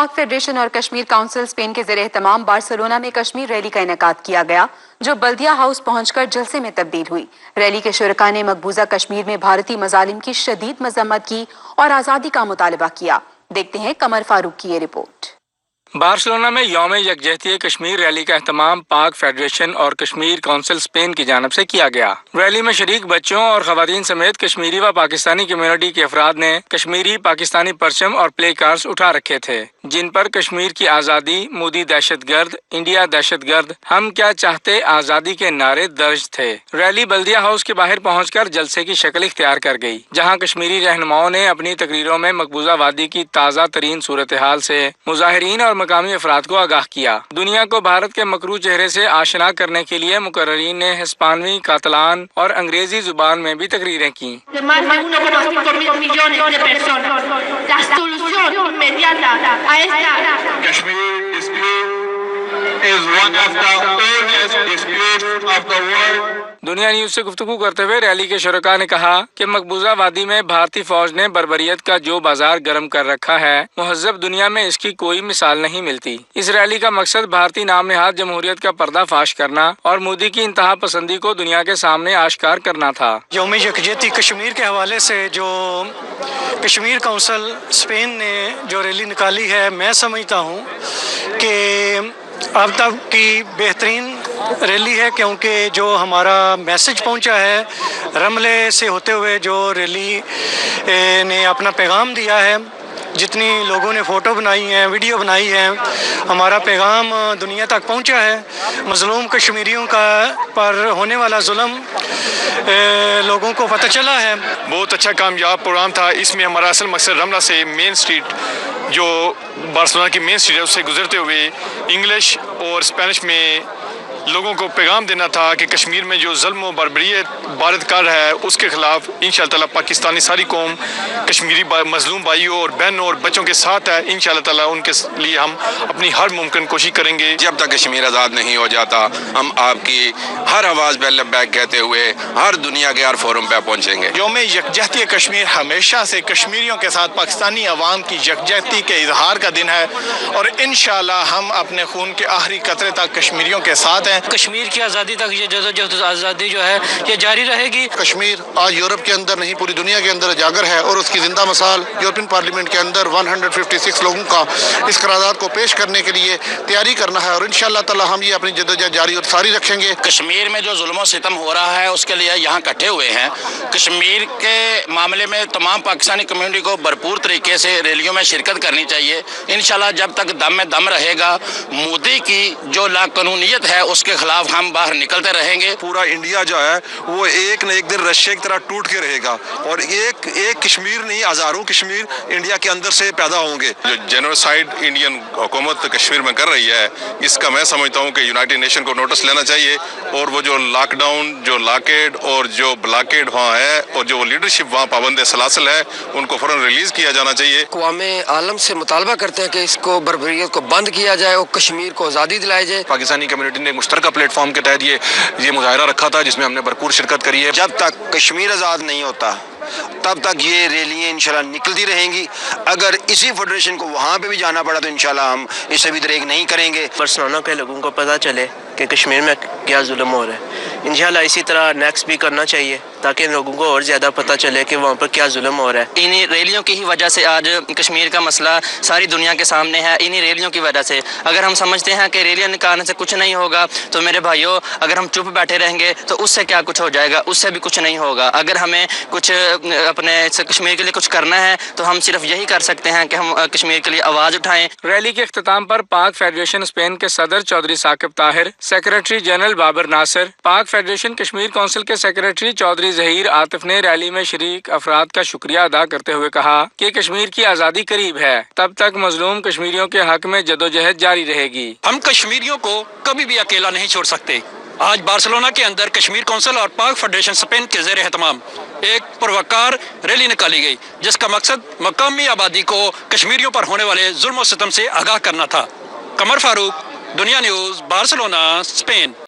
पाक फेडरेशन और Kashmir council Spain के ज़ेरे एहतमाम बार्सिलोना में कश्मीर रैली का इनेकाद किया गया, जो बल्दिया हाउस पहुंचकर जलसे में तब्दील हुई। रैली के शुरका ने मकबूजा कश्मीर में भारतीय मजालिम की शदीद मजम्मत की और आज़ादी का मुतालबा किया। देखते हैं कमर फारूक की ये रिपोर्ट। बार्सिलोना में यौम यकजहती कश्मीर रैली का एहतमाम पाक फेडरेशन और कश्मीर काउंसिल स्पेन की जानब से किया गया। रैली में शरीक बच्चों और खवातीन समेत कश्मीरी व पाकिस्तानी कम्युनिटी के अफराद ने कश्मीरी पाकिस्तानी परचम और प्ले कार्ड्स उठा रखे थे, जिन पर कश्मीर की आज़ादी, मोदी दहशतगर्द, इंडिया दहशतगर्द, हम क्या चाहते आज़ादी के नारे दर्ज थे। रैली बल्दिया हाउस के बाहर पहुंचकर जलसे की शक्ल इख्तियार कर गई, जहां कश्मीरी रहनुमाओं ने अपनी तकरीरों में मकबूजा वादी की ताज़ा तरीन सूरत हाल से मुजाहिरीन और मकामी अफराद को आगाह किया। दुनिया को भारत के मकरू चेहरे से आशना करने के लिए मुकर्ररीन ने हिस्पानवी, कातलान और अंग्रेजी जुबान में भी तकरीरें की। दुनिया न्यूज से गुफ्तगू करते हुए रैली के शुरका ने कहा कि मकबूजा वादी में भारतीय फौज ने बर्बरियत का जो बाजार गर्म कर रखा है, मुहज़्ज़ब दुनिया में इसकी कोई मिसाल नहीं मिलती। इस रैली का मकसद भारतीय नाम नेहाद जमहूरियत का पर्दाफाश करना और मोदी की इंतहा पसंदी को दुनिया के सामने आश्कार करना था। यौम यकजहती कश्मीर के हवाले से जो कश्मीर काउंसिल स्पेन ने जो रैली निकाली है, मैं समझता हूँ कि अब तक की बेहतरीन रैली है, क्योंकि जो हमारा मैसेज पहुंचा है रमले से होते हुए, जो रैली ने अपना पैगाम दिया है, जितनी लोगों ने फ़ोटो बनाई हैं, वीडियो बनाई है, हमारा पैगाम दुनिया तक पहुंचा है। मज़लूम कश्मीरियों का पर होने वाला जुल्म लोगों को पता चला है। बहुत अच्छा कामयाब प्रोग्राम था। इसमें हमारा असल मकसद रमला से मेन स्ट्रीट, जो बार्सिलोना की मेन स्ट्रीट है, उससे गुजरते हुए इंग्लिश और स्पेनिश में लोगों को पैगाम देना था कि कश्मीर में जो जुल्म और बर्बरियत भारत कर रहा है, उसके खिलाफ इंशाअल्लाह ताला पाकिस्तानी सारी कौम कश्मीरी मजलूम भाइयों और बहनों और बच्चों के साथ है। इंशाअल्लाह ताला उनके लिए हम अपनी हर मुमकिन कोशिश करेंगे। जब तक कश्मीर आज़ाद नहीं हो जाता, हम आपकी हर आवाज़ पे लब्बैक कहते हुए हर दुनिया के हर फोरम पे पहुँचेंगे। यौम यकजहती कश्मीर हमेशा से कश्मीरियों के साथ पाकिस्तानी अवाम की यकजहती के इजहार का दिन है, और इंशाअल्लाह हम अपने खून के आखिरी कतरे तक कश्मीरियों के साथ हैं। कश्मीर की आज़ादी तक ये जदोजहद आज़ादी जो है ये जारी रहेगी। कश्मीर आज यूरोप के अंदर नहीं, पूरी दुनिया के अंदर उजागर है, और उसकी जिंदा मिसाल यूरोपियन पार्लियामेंट के अंदर 156 लोगों का इस करारदाद को पेश करने के लिए तैयारी करना है, और इंशाअल्लाह ताला हम ये अपनी जदोजहद जारी और सारी रखेंगे। कश्मीर में जो जुल्म सितम हो रहा है, उसके लिए यहाँ इकट्ठे हुए हैं। कश्मीर के मामले में तमाम पाकिस्तानी कम्युनिटी को भरपूर तरीके से रैलियों में शिरकत करनी चाहिए। इंशाअल्लाह जब तक दम में दम रहेगा, मोदी की जो लाकानूनियत है उसके खिलाफ हम बाहर निकलते रहेंगे। पूरा इंडिया जो है वो एक न एक दिन रशिया की तरह टूट के रहेगा, और एक कश्मीर नहीं, हजारों कश्मीर इंडिया के अंदर से पैदा होंगे। जो जेनोसाइड इंडियन हुकूमत कश्मीर में कर रही है, इसका मैं समझता हूँ कि यूनाइटेड नेशन को नोटिस लेना चाहिए, और वो जो लॉकडाउन, जो लॉकेड और जो ब्लॉकेड वहाँ है, और जो लीडरशिप वहाँ पाबंद सलासिल है, उनको फौरन रिलीज किया जाना चाहिए। अक़वामे आलम से मुतालबा करते हैं कि इसको बर्बरियत को बंद किया जाए और कश्मीर को आज़ादी दिलाई जाए। पाकिस्तानी कम्युनिटी ने मुश्तरका प्लेटफॉर्म के तहत ये मुजाहिरा रखा था, जिसमें हमने भरपूर शिरकत करी है। जब तक कश्मीर आज़ाद नहीं होता, तब तक ये रैलियाँ इंशाल्लाह निकलती रहेंगी। अगर इसी फेडरेशन को वहाँ पे भी जाना पड़ा तो इंशाल्लाह हम इसे भी दरेग नहीं करेंगे। बार्सिलोना के लोगों को पता चले कि कश्मीर में क्या जुल्म हो रहा है। इंशाल्लाह इसी तरह नेक्स्ट भी करना चाहिए, ताकि लोगों को और ज़्यादा पता चले कि वहाँ पर क्या जुल्म हो रहा है। इन्हीं रैलियों की ही वजह से आज कश्मीर का मसला सारी दुनिया के सामने है, इन्हीं रैलियों की वजह से। अगर हम समझते हैं कि रैलियाँ निकालने से कुछ नहीं होगा, तो मेरे भाइयों, अगर हम चुप बैठे रहेंगे तो उससे क्या कुछ हो जाएगा? उससे भी कुछ नहीं होगा। अगर हमें कुछ अपने कश्मीर के लिए कुछ करना है, तो हम सिर्फ यही कर सकते हैं कि हम कश्मीर के लिए आवाज़ उठाएं। रैली के अख्ताम पर पाक फेडरेशन स्पेन के सदर चौधरी साकिब ताहिर, सेक्रेटरी जनरल बाबर नासिर, पाक फेडरेशन कश्मीर काउंसिल के सेक्रेटरी चौधरी ज़हीर आतिफ ने रैली में शरीक अफराद का शुक्रिया अदा करते हुए कहा कि कश्मीर की आज़ादी करीब है, तब तक मजलूम कश्मीरियों के हक में जदोजहद जारी रहेगी। हम कश्मीरियों को कभी भी अकेला नहीं छोड़ सकते। आज बार्सिलोना के अंदर कश्मीर काउंसिल और पाक फेडरेशन स्पेन के ज़ेरे एहतमाम एक पुरवकार रैली निकाली गई, जिसका मकसद मकामी आबादी को कश्मीरियों पर होने वाले जुल्म और सितम से आगाह करना था। कमर फारूक, दुनिया न्यूज़, बार्सिलोना, स्पेन।